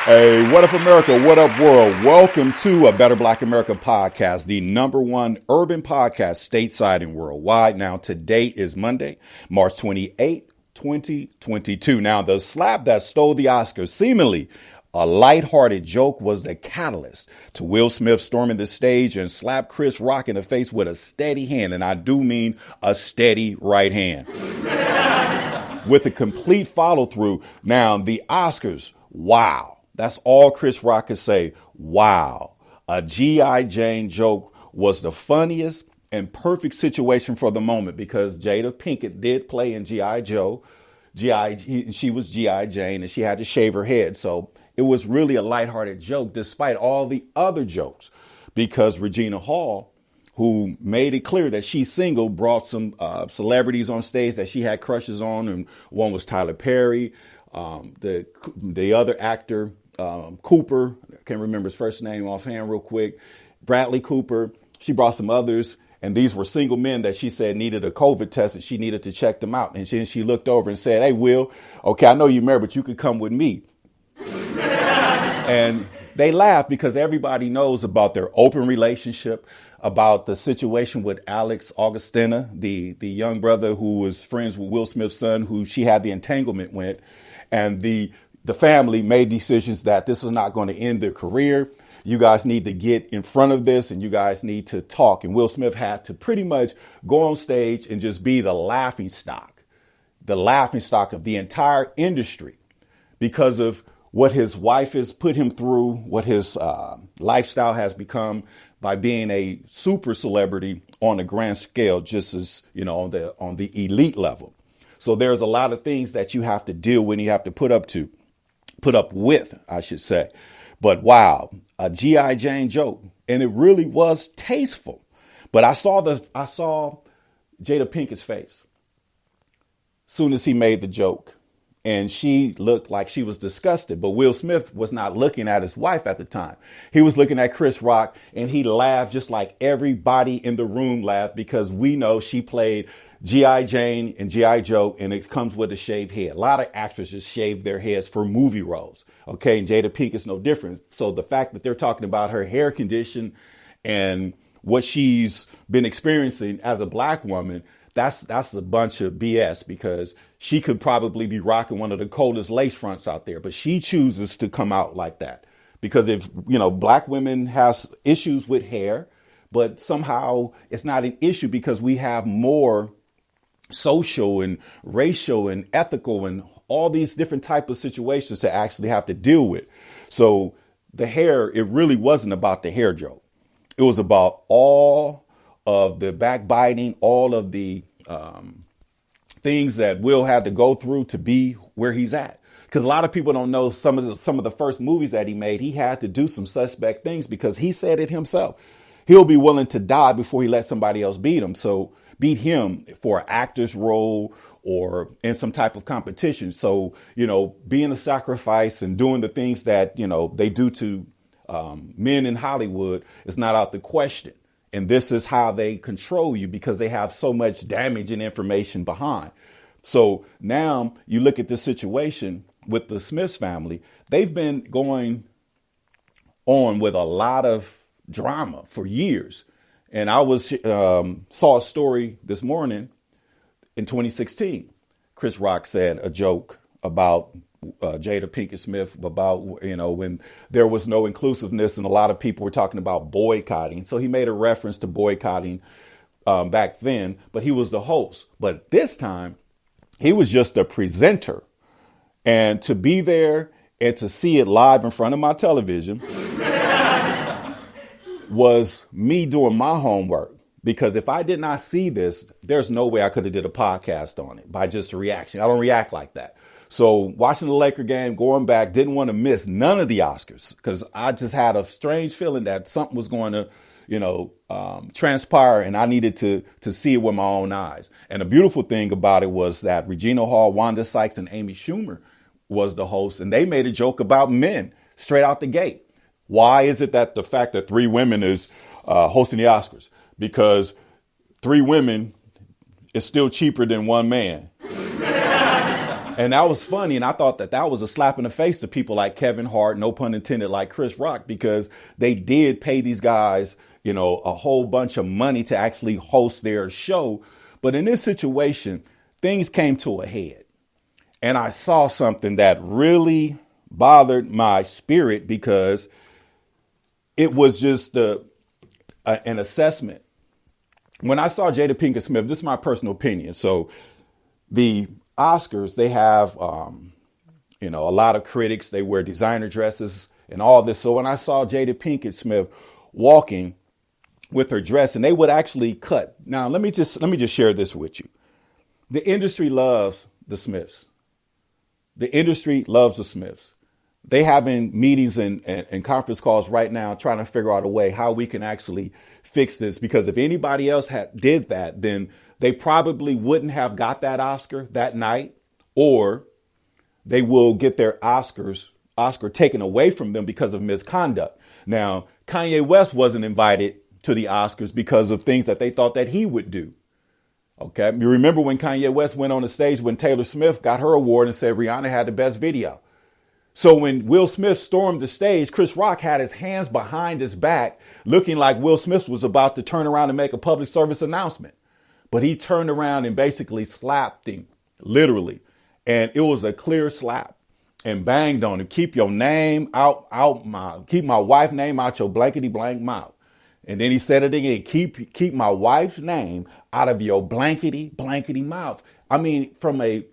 Hey, what up, America? What up, world? Welcome to a Better Black America podcast, the #1 urban podcast stateside and worldwide. Now, today is Monday, March 28th, 2022. Now, the slap that stole the Oscars, seemingly a lighthearted joke, was the catalyst to Will Smith storming the stage and slap Chris Rock in the face with a steady hand. And I do mean a steady right hand. With a complete follow through. Now, the Oscars, wow. That's all Chris Rock could say. Wow. A G.I. Jane joke was the funniest and perfect situation for the moment because Jada Pinkett did play in G.I. Joe. She was G.I. Jane and she had to shave her head. So it was really a lighthearted joke despite all the other jokes because Regina Hall, who made it clear that she's single, brought some celebrities on stage that she had crushes on. And one was Tyler Perry, the other actor, Cooper, I can't remember his first name offhand real quick, Bradley Cooper. She brought some others, and these were single men that she said needed a COVID test and she needed to check them out. And she looked over and said, "Hey, Will, okay, I know you're married, but you could come with me." And they laughed because everybody knows about their open relationship, about the situation with Alex Augustina, the young brother who was friends with Will Smith's son, who she had the entanglement with. And the family made decisions that this is not going to end their career. You guys need to get in front of this and you guys need to talk. And Will Smith had to pretty much go on stage and just be the laughing stock of the entire industry because of what his wife has put him through, what his lifestyle has become by being a super celebrity on a grand scale, just as, you know, on the elite level. So there's a lot of things that you have to deal with and you have to put up with, I should say. But wow, a G.I. Jane joke. And it really was tasteful. But I saw Jada Pinkett's face soon as he made the joke. And she looked like she was disgusted. But Will Smith was not looking at his wife at the time. He was looking at Chris Rock and he laughed just like everybody in the room laughed because we know she played G.I. Jane and G.I. Joe, and it comes with a shaved head. A lot of actresses shave their heads for movie roles. OK, and Jada Pinkett's no different. So the fact that they're talking about her hair condition and what she's been experiencing as a black woman, that's a bunch of BS because she could probably be rocking one of the coldest lace fronts out there. But she chooses to come out like that because if, you know, black women has issues with hair, but somehow it's not an issue because we have more social and racial and ethical and all these different type of situations to actually have to deal with. So the hair, it really wasn't about the hair joke. It was about all of the backbiting, all of the things that Will had to go through to be where he's at. Because a lot of people don't know some of the first movies that he made. He had to do some suspect things because he said it himself. He'll be willing to die before he lets somebody else beat him. So beat him for an actor's role or in some type of competition. So, you know, being a sacrifice and doing the things that, you know, they do to men in Hollywood is not out the question. And this is how they control you because they have so much damage and information behind. So now you look at this situation with the Smiths family. They've been going on with a lot of drama for years. And I saw a story this morning in 2016. Chris Rock said a joke about Jada Pinkett Smith about, you know, when there was no inclusiveness and a lot of people were talking about boycotting. So he made a reference to boycotting back then, but he was the host. But this time he was just a presenter. And to be there and to see it live in front of my television was me doing my homework, because if I did not see this, there's no way I could have did a podcast on it by just a reaction. I don't react like that. So watching the Laker game, going back, didn't want to miss none of the Oscars because I just had a strange feeling that something was going to, you know, transpire, and I needed to see it with my own eyes. And the beautiful thing about it was that Regina Hall, Wanda Sykes, and Amy Schumer was the host, and they made a joke about men straight out the gate. Why is it that the fact that 3 women is hosting the Oscars? Because 3 women is still cheaper than 1 man. And that was funny. And I thought that was a slap in the face to people like Kevin Hart, no pun intended, like Chris Rock, because they did pay these guys, a whole bunch of money to actually host their show. But in this situation, things came to a head. And I saw something that really bothered my spirit because it was just an assessment. When I saw Jada Pinkett Smith, this is my personal opinion. So the Oscars, they have, a lot of critics. They wear designer dresses and all this. So when I saw Jada Pinkett Smith walking with her dress, and they would actually cut. Now, let me just share this with you. The industry loves the Smiths. The industry loves the Smiths. They having meetings and conference calls right now trying to figure out a way how we can actually fix this, because if anybody else did that, then they probably wouldn't have got that Oscar that night, or they will get their Oscar taken away from them because of misconduct. Now, Kanye West wasn't invited to the Oscars because of things that they thought that he would do. OK, you remember when Kanye West went on the stage when Taylor Swift got her award and said Rihanna had the best video. So when Will Smith stormed the stage, Chris Rock had his hands behind his back, looking like Will Smith was about to turn around and make a public service announcement. But he turned around and basically slapped him, literally. And it was a clear slap, and banged on him. Keep your name keep my wife's name out your blankety blank mouth. And then he said it again, keep my wife's name out of your blankety mouth. I mean, from a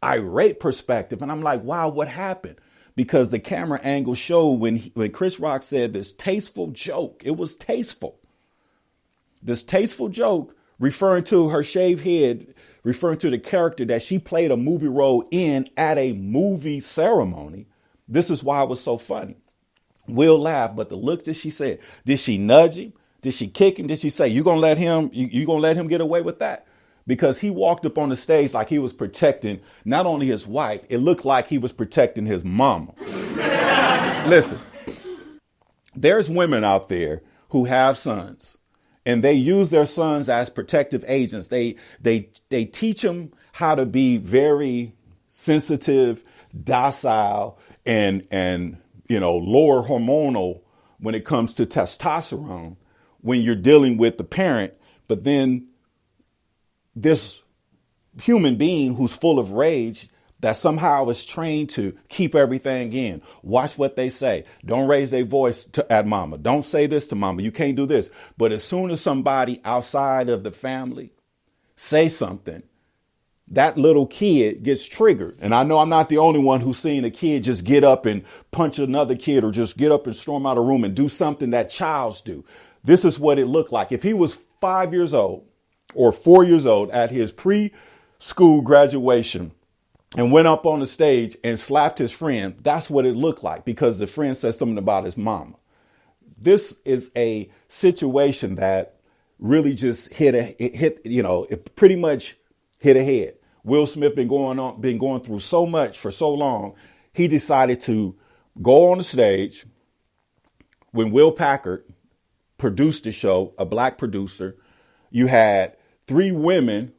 irate perspective. And I'm like, wow, what happened? Because the camera angle showed when Chris Rock said this tasteful joke, it was tasteful. This tasteful joke referring to her shaved head, referring to the character that she played a movie role in at a movie ceremony. This is why it was so funny. Will laughed, but the look that she said, did she nudge him? Did she kick him? Did she say, you gonna let him get away with that? Because he walked up on the stage like he was protecting not only his wife, it looked like he was protecting his mama. Listen, there's women out there who have sons, and they use their sons as protective agents. They teach them how to be very sensitive, docile, and lower hormonal when it comes to testosterone when you're dealing with the parent. But then this human being who's full of rage that somehow is trained to keep everything in. Watch what they say. Don't raise their voice at mama. Don't say this to mama. You can't do this. But as soon as somebody outside of the family say something, that little kid gets triggered. And I know I'm not the only one who's seen a kid just get up and punch another kid, or just get up and storm out of a room and do something that childs do. This is what it looked like. If he was 5 years old or 4 years old at his preschool graduation and went up on the stage and slapped his friend, that's what it looked like, because the friend said something about his mama. This is a situation that really just it pretty much hit a head. Will Smith been going through so much for so long. He decided to go on the stage when Will Packard produced the show, a black producer. You had 3 women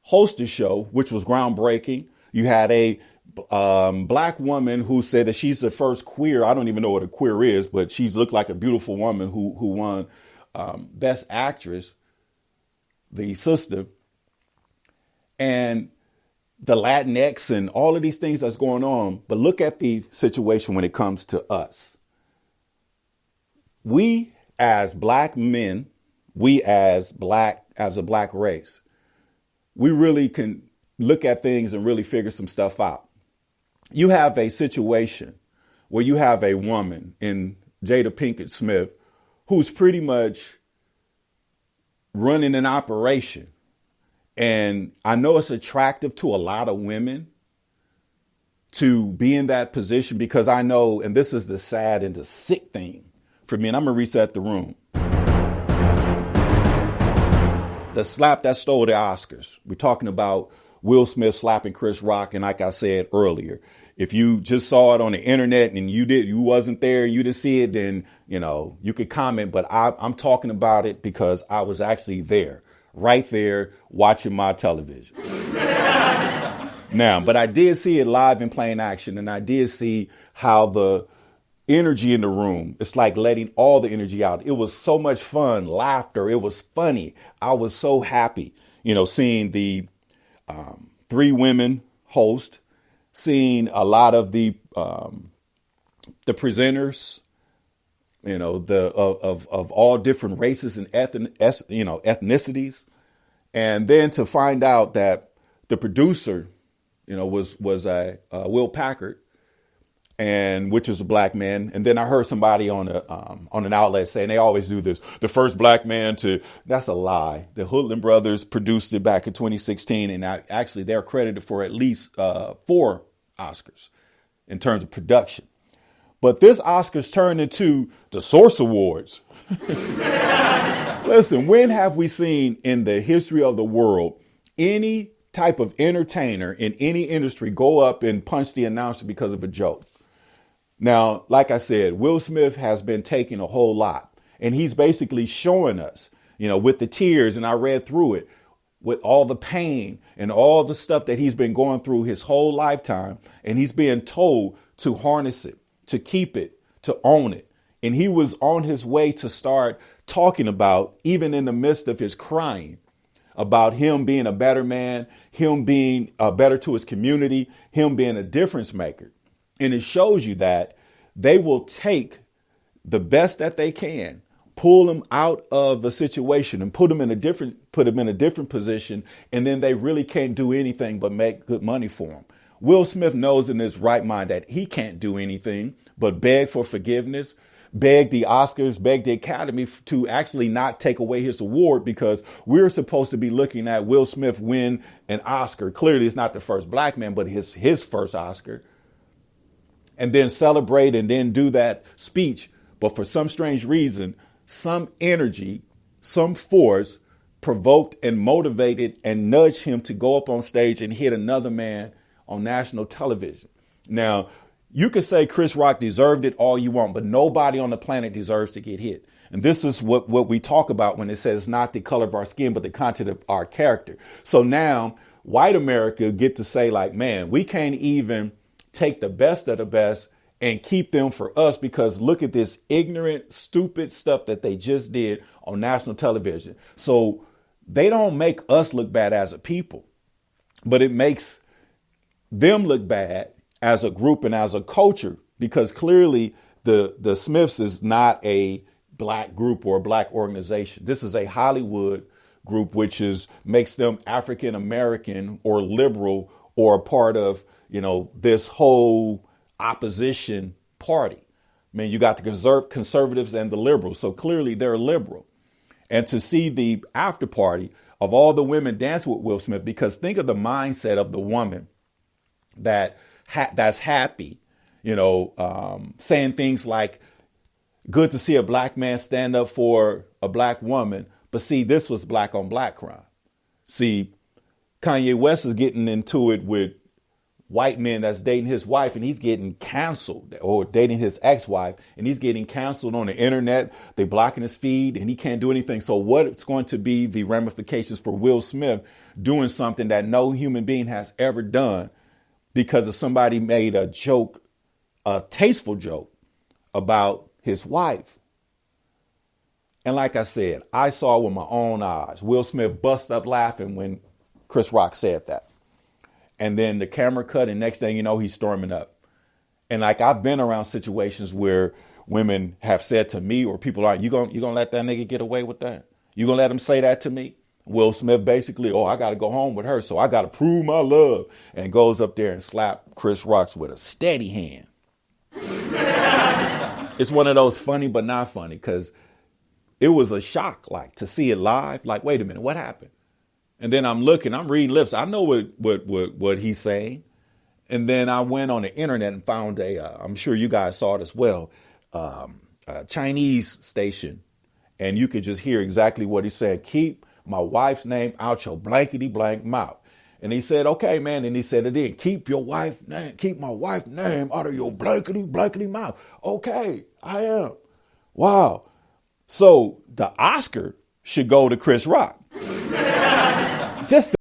host the show, which was groundbreaking. You had a black woman who said that she's the first queer. I don't even know what a queer is, but she's looked like a beautiful woman who won Best Actress, the sister. And the Latinx and all of these things that's going on. But look at the situation when it comes to us. We as black men, we as a black race, we really can look at things and really figure some stuff out. You have a situation where you have a woman in Jada Pinkett Smith who's pretty much running an operation. And I know it's attractive to a lot of women to be in that position, because I know, and this is the sad and the sick thing for me, and I'm going to reset the room. The slap that stole the Oscars. We're talking about Will Smith slapping Chris Rock. And like I said earlier, if you just saw it on the internet and you wasn't there, you didn't see it, then, you could comment. But I'm talking about it because I was actually there. Right there watching my television. Now, but I did see it live in plain action, and I did see how the energy in the room, it's like letting all the energy out. It was so much fun, laughter. It was funny. I was so happy, seeing the three women host, seeing a lot of the presenters, of all different races and ethnicities. And then to find out that the producer, was Will Packard, and which is a black man. And then I heard somebody on an outlet saying they always do this. The first black man that's a lie. The Hoodlum brothers produced it back in 2016. And actually they're credited for at least 4 Oscars in terms of production. But this Oscars turned into the Source Awards. Listen, when have we seen in the history of the world any type of entertainer in any industry go up and punch the announcer because of a joke? Now, like I said, Will Smith has been taking a whole lot, and he's basically showing us, with the tears, and I read through it, with all the pain and all the stuff that he's been going through his whole lifetime, and he's being told to harness it, to keep it, to own it. And he was on his way to start talking about, even in the midst of his crying, about him being a better man, him being better to his community, him being a difference maker. And it shows you that they will take the best that they can, pull them out of a situation and put them in a different position. And then they really can't do anything but make good money for them. Will Smith knows in his right mind that he can't do anything but beg for forgiveness, beg the Oscars, beg the Academy to actually not take away his award, because we're supposed to be looking at Will Smith win an Oscar. Clearly, it's not the first black man, but his first Oscar. And then celebrate and then do that speech. But for some strange reason, some energy, some force provoked and motivated and nudged him to go up on stage and hit another man on national television. Now, you could say Chris Rock deserved it all you want, but nobody on the planet deserves to get hit. And this is what we talk about when it says not the color of our skin, but the content of our character. So now white America get to say, like, man, we can't even take the best of the best and keep them for us, because look at this ignorant, stupid stuff that they just did on national television. So they don't make us look bad as a people, but it makes them look bad as a group and as a culture, because clearly the Smiths is not a black group or a black organization. This is a Hollywood group, which makes them African American or liberal or a part of this whole opposition party. I mean, you got the conservatives and the liberals. So clearly they're liberal. And to see the after party of all the women dance with Will Smith, because think of the mindset of the woman that's happy, saying things like, good to see a black man stand up for a black woman. But see, this was black on black crime. See, Kanye West is getting into it with white men that's dating his wife, and he's getting canceled, or dating his ex-wife, and he's getting canceled on the internet. They're blocking his feed and he can't do anything. So what's going to be the ramifications for Will Smith doing something that no human being has ever done because of somebody made a joke, a tasteful joke about his wife? And like I said, I saw with my own eyes, Will Smith bust up laughing when Chris Rock said that. And then the camera cut, and next thing you know, he's storming up. And like, I've been around situations where women have said to me, or people are, you gonna let that nigga get away with that? You gonna let him say that to me? Will Smith basically, I got to go home with her, so I got to prove my love, and goes up there and slap Chris Rock with a steady hand. It's one of those funny but not funny, because it was a shock, like, to see it live. Like, wait a minute, what happened? And then I'm reading lips. I know what he's saying. And then I went on the internet and found I'm sure you guys saw it as well, a Chinese station. And you could just hear exactly what he said. Keep my wife's name out your blankety blank mouth. And he said, okay, man. And he said it again. Keep my wife's name out of your blankety blankety mouth. Okay, I am. Wow. So the Oscar should go to Chris Rock. Just